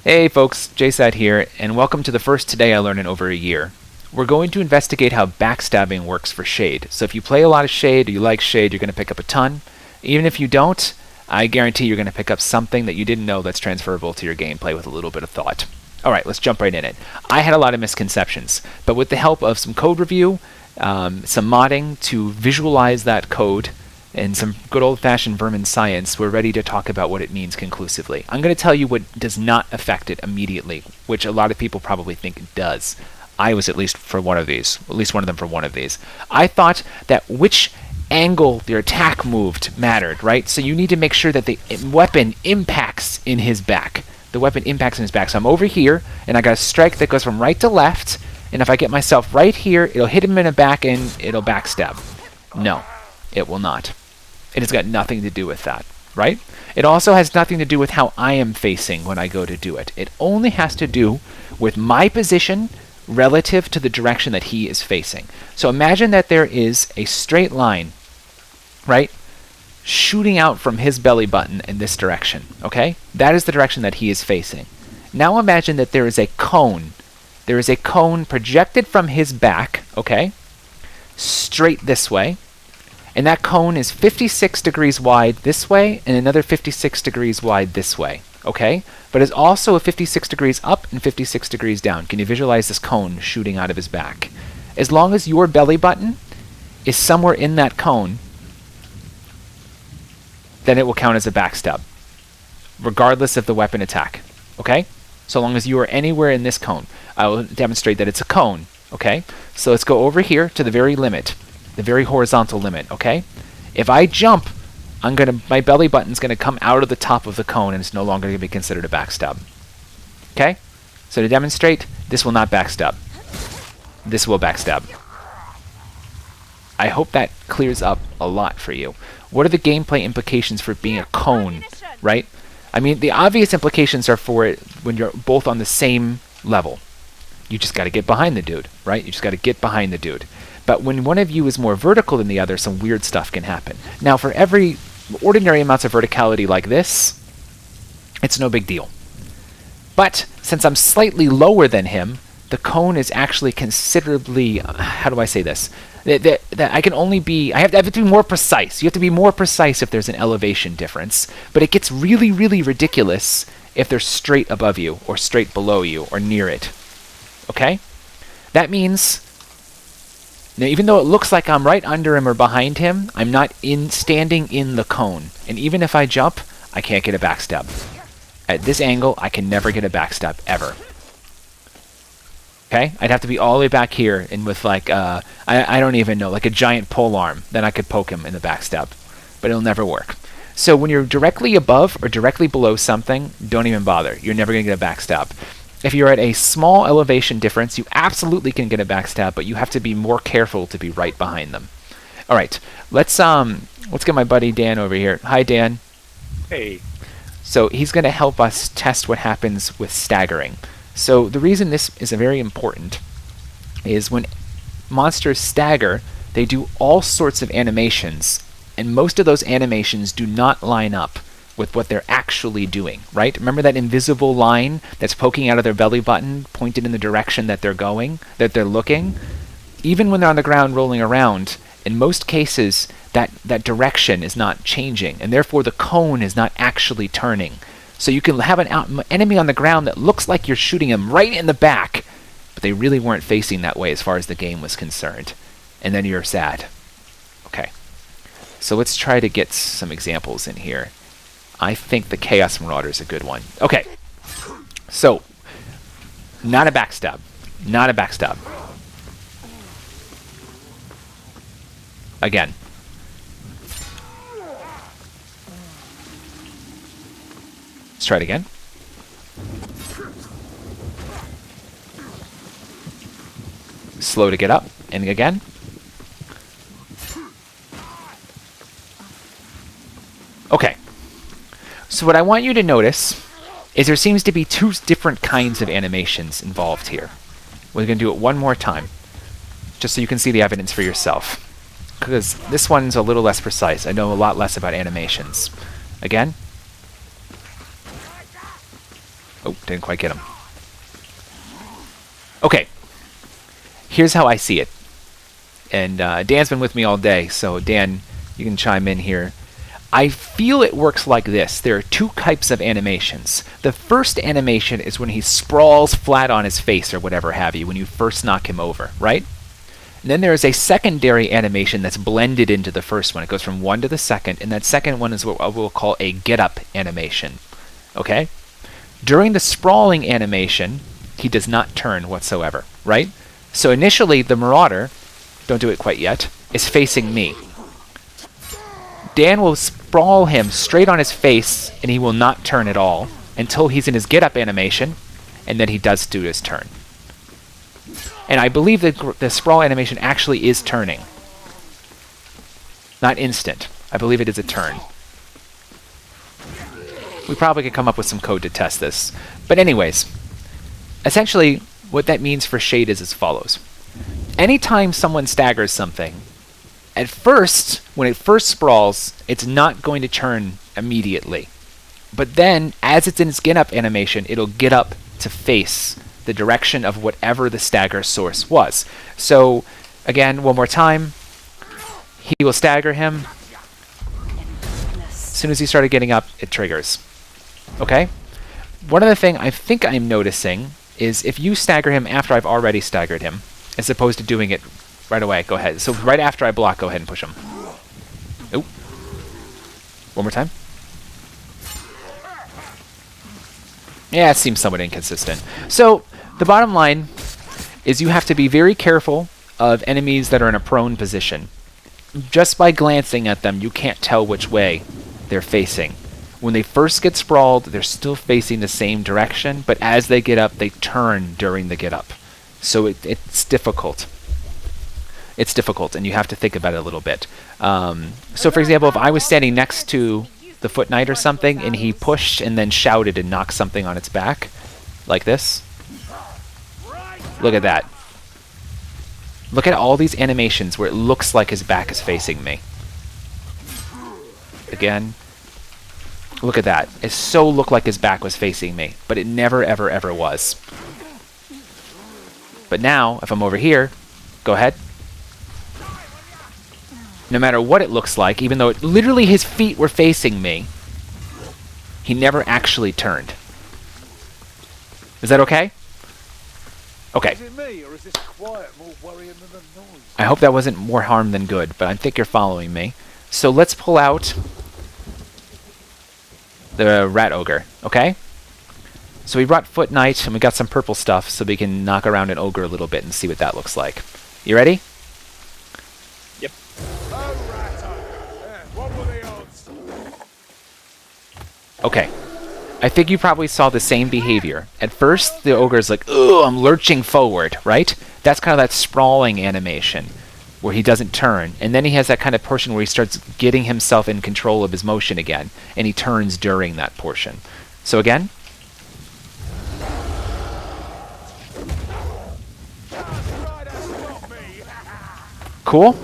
Hey folks, JSAT here, and welcome to the first Today I Learned in over a year. We're going to investigate how backstabbing works for Shade. So if you play a lot of Shade, or you like Shade, you're going to pick up a ton. Even if you don't, I guarantee you're going to pick up something that you didn't know that's transferable to your gameplay with a little bit of thought. Alright, let's jump right in it. I had a lot of misconceptions, but with the help of some code review, some modding to visualize that code, and some good old-fashioned vermin science, we're ready to talk about what it means conclusively. I'm going to tell you what does not affect it immediately, which a lot of people probably think it does. I was at least for one of these, at least one of them for one of these. I thought that which angle your attack moved mattered, right? So you need to make sure that the weapon impacts in his back. The weapon impacts in his back. So I'm over here, and I got a strike that goes from right to left, and if I get myself right here, it'll hit him in the back and it'll backstab. No, it will not. It has got nothing to do with that, right? It also has nothing to do with how I am facing when I go to do it. It only has to do with my position relative to the direction that he is facing. So imagine that there is a straight line, right, shooting out from his belly button in this direction, okay? That is the direction that he is facing. Now imagine that there is a cone. There is a cone projected from his back, okay, straight this way. And that cone is 56 degrees wide this way and another 56 degrees wide this way, okay? But it's also a 56 degrees up and 56 degrees down. Can you visualize this cone shooting out of his back? As long as your belly button is somewhere in that cone, then it will count as a backstab, regardless of the weapon attack, okay? So long as you are anywhere in this cone. I will demonstrate that it's a cone, okay? So let's go over here to the very limit. The very horizontal limit, okay? If I jump, my belly button's gonna come out of the top of the cone and it's no longer gonna be considered a backstab. Okay? So to demonstrate, this will not backstab. This will backstab. I hope that clears up a lot for you. What are the gameplay implications for being a cone, right? I mean, the obvious implications are for it when you're both on the same level. You just gotta get behind the dude, right? You just gotta get behind the dude. But when one of you is more vertical than the other, some weird stuff can happen. Now, for every ordinary amounts of verticality like this, it's no big deal. But since I'm slightly lower than him, the cone is actually considerably, how do I say this? That I can only be, I have to be more precise. You have to be more precise if there's an elevation difference. But it gets really, really ridiculous if they're straight above you, or straight below you, or near it. Okay? That means, now, even though it looks like I'm right under him or behind him, I'm not standing in the cone. And even if I jump, I can't get a backstab. At this angle, I can never get a backstab, ever. Okay? I'd have to be all the way back here and with like, I don't even know, like a giant pole arm. Then I could poke him in the backstab. But it'll never work. So when you're directly above or directly below something, don't even bother. You're never going to get a backstab. If you're at a small elevation difference, you absolutely can get a backstab, but you have to be more careful to be right behind them. All right, let's get my buddy Dan over here. Hi, Dan. Hey. So he's going to help us test what happens with staggering. So the reason this is very important is when monsters stagger, they do all sorts of animations, and most of those animations do not line up with what they're actually doing, right? Remember that invisible line that's poking out of their belly button, pointed in the direction that they're going, that they're looking? Even when they're on the ground rolling around, in most cases, that direction is not changing, and therefore the cone is not actually turning. So you can have an enemy on the ground that looks like you're shooting him right in the back, but they really weren't facing that way as far as the game was concerned. And then you're sad. Okay. So let's try to get some examples in here. I think the Chaos Marauder is a good one. Okay, so not a backstab. Not a backstab. Again. Let's try it again. Slow to get up. And again. Okay. So what I want you to notice is there seems to be two different kinds of animations involved here. We're going to do it one more time, just so you can see the evidence for yourself. Because this one's a little less precise. I know a lot less about animations. Again. Oh, didn't quite get him. Okay. Here's how I see it. And Dan's been with me all day, so Dan, you can chime in here. I feel it works like this. There are two types of animations. The first animation is when he sprawls flat on his face or whatever have you, when you first knock him over, right? And then there is a secondary animation that's blended into the first one. It goes from one to the second, and that second one is what we'll call a get-up animation. Okay? During the sprawling animation, he does not turn whatsoever, right? So initially, the Marauder, don't do it quite yet, is facing me. Dan will sprawl him straight on his face, and he will not turn at all until he's in his get-up animation, and then he does do his turn. And I believe that the sprawl animation actually is turning. Not instant. I believe it is a turn. We probably could come up with some code to test this. But anyways, essentially, what that means for shade is as follows. Anytime someone staggers something, at first, when it first sprawls, it's not going to turn immediately. But then, as it's in its get-up animation, it'll get up to face the direction of whatever the stagger source was. So, again, one more time. He will stagger him. As soon as he started getting up, it triggers. Okay? One other thing I think I'm noticing is if you stagger him after I've already staggered him, as opposed to doing it right away, go ahead. So right after I block, go ahead and push him. Oop. One more time. Yeah, it seems somewhat inconsistent. So the bottom line is you have to be very careful of enemies that are in a prone position. Just by glancing at them, you can't tell which way they're facing. When they first get sprawled, they're still facing the same direction, but as they get up, they turn during the get up. So it's difficult. It's difficult, and you have to think about it a little bit. So, for example, if I was standing next to the Foot Knight or something, and he pushed and then shouted and knocked something on its back, like this. Look at that. Look at all these animations where it looks like his back is facing me. Again. Look at that. It so looked like his back was facing me, but it never, ever, ever was. But now, if I'm over here, go ahead. No matter what it looks like, even though literally his feet were facing me, he never actually turned. Is that okay? Okay. Is it me, or is this quiet more worrying than the noise? I hope that wasn't more harm than good, but I think you're following me. So let's pull out the Rat Ogre, okay? So we brought Foot Knight, and we got some purple stuff, so we can knock around an Ogre a little bit and see what that looks like. You ready? Yep. What were the odds? Okay. I think you probably saw the same behavior. At first, the Ogre's like, ugh, I'm lurching forward, right? That's kind of that sprawling animation, where he doesn't turn. And then he has that kind of portion where he starts getting himself in control of his motion again, and he turns during that portion. So again. Cool?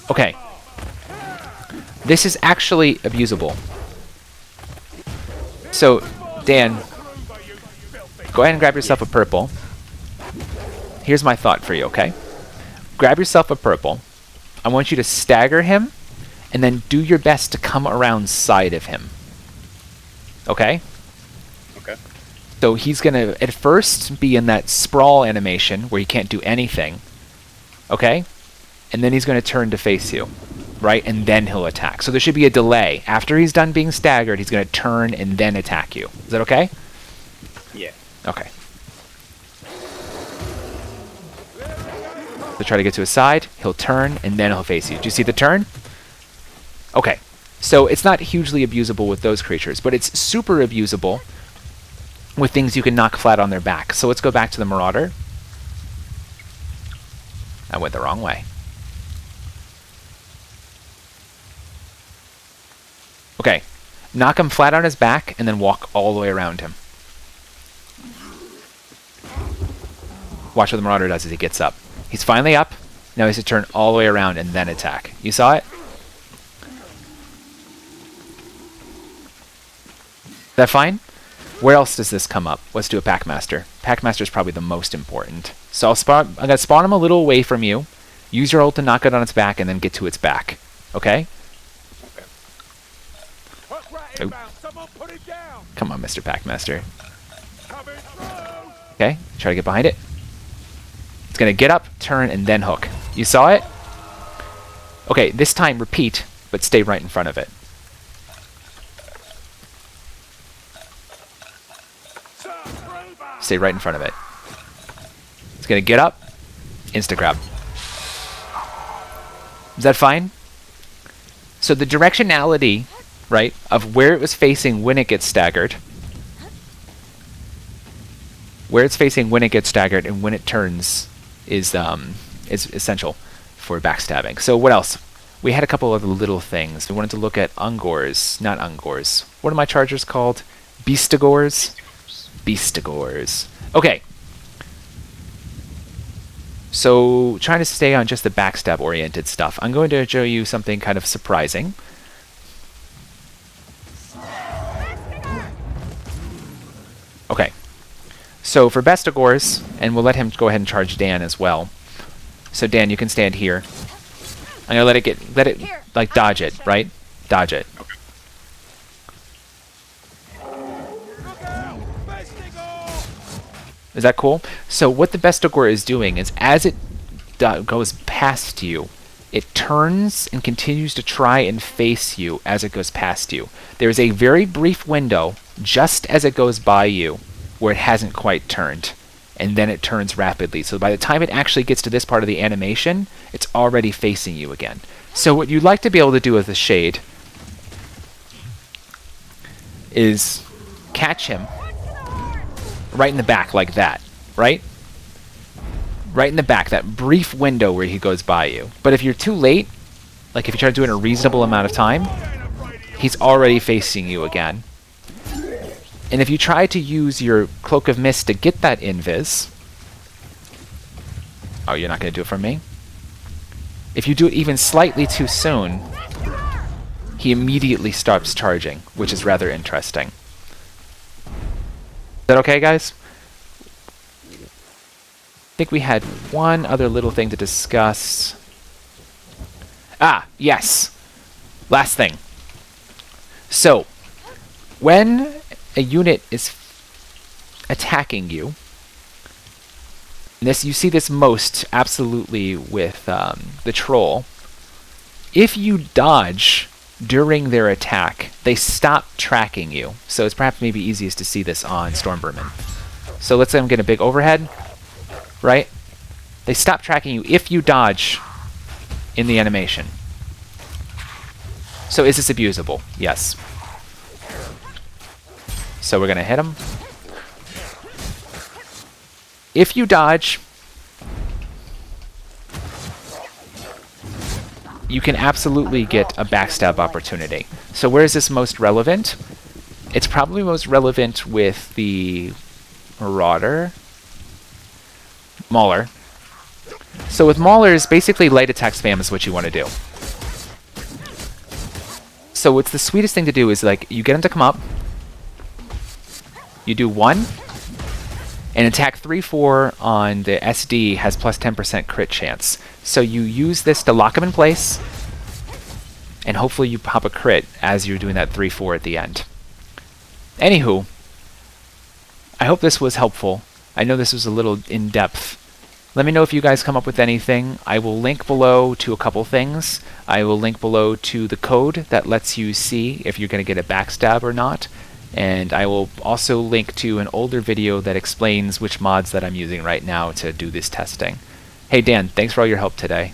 Okay. This is actually abusable. So, Dan, go ahead and grab yourself a purple. Here's my thought for you, okay? Grab yourself a purple. I want you to stagger him, and then do your best to come around side of him. Okay? Okay. So he's going to, at first, be in that sprawl animation where he can't do anything. Okay? And then he's going to turn to face you. Right? And then he'll attack. So there should be a delay. After he's done being staggered, he's going to turn and then attack you. Is that okay? Yeah. Okay. So try to get to his side. He'll turn, and then he'll face you. Do you see the turn? Okay. So it's not hugely abusable with those creatures, but it's super abusable with things you can knock flat on their back. So let's go back to the Marauder. I went the wrong way. Okay, knock him flat on his back and then walk all the way around him. Watch what the Marauder does as he gets up. He's finally up. Now he has to turn all the way around and then attack. You saw it? that fine? Where else does this come up? Let's do a Packmaster. Packmaster is probably the most important. So I'm going to spawn him a little away from you. Use your ult to knock it on its back, and then get to its back. Okay? Okay. Hook rat Oh. inbound. Someone put it down. Come on, Mr. Packmaster. Coming through. Okay, try to get behind it. It's going to get up, turn, and then hook. You saw it? Okay, this time repeat, but stay right in front of it. Stay right in front of it. It's going to get up, insta-grab. Is that fine? So the directionality, right, of where it was facing when it gets staggered, where it's facing when it gets staggered and when it turns is essential for backstabbing. So what else? We had a couple of little things. We wanted to look at Ungors, not Ungors. What are my chargers called? Beastagors? Beastagors. Okay. So trying to stay on just the backstab oriented stuff. I'm going to show you something kind of surprising. Okay. So for Bestagors, and we'll let him go ahead and charge Dan as well. So Dan, you can stand here. I'm gonna let it like dodge it, right? Dodge it. Okay. Is that cool? So what the Bestagor is doing is as it goes past you, it turns and continues to try and face you as it goes past you. There is a very brief window just as it goes by you where it hasn't quite turned, and then it turns rapidly. So by the time it actually gets to this part of the animation, it's already facing you again. So what you'd like to be able to do with the shade is catch him right in the back like that, right? Right in the back, that brief window where he goes by you. But if you're too late, like if you try to do it in a reasonable amount of time, he's already facing you again. And if you try to use your Cloak of Mist to get that invis... Oh, you're not going to do it for me? If you do it even slightly too soon, he immediately starts charging, which is rather interesting. Is that okay, guys? I think we had one other little thing to discuss. Ah, yes. Last thing. So, when a unit is attacking you, you see this most absolutely with the troll. If you dodge during their attack, they stop tracking you. So it's perhaps maybe easiest to see this on Stormvermin. So let's say I'm getting a big overhead, right? They stop tracking you if you dodge in the animation. So is this abusable? Yes. So we're going to hit him. If you dodge, you can absolutely get a backstab opportunity. So where is this most relevant? It's probably most relevant with the Marauder. Mauler. So with Maulers, basically light attack spam is what you want to do. So what's the sweetest thing to do is like you get him to come up, you do 1, and attack 3-4 on the SD has plus 10% crit chance. So you use this to lock him in place, and hopefully you pop a crit as you're doing that 3-4 at the end. Anywho, I hope this was helpful. I know this was a little in-depth. Let me know if you guys come up with anything. I will link below to a couple things. I will link below to the code that lets you see if you're going to get a backstab or not. And I will also link to an older video that explains which mods that I'm using right now to do this testing. Hey Dan, thanks for all your help today.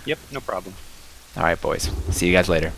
Yep, no problem. Alright boys, see you guys later.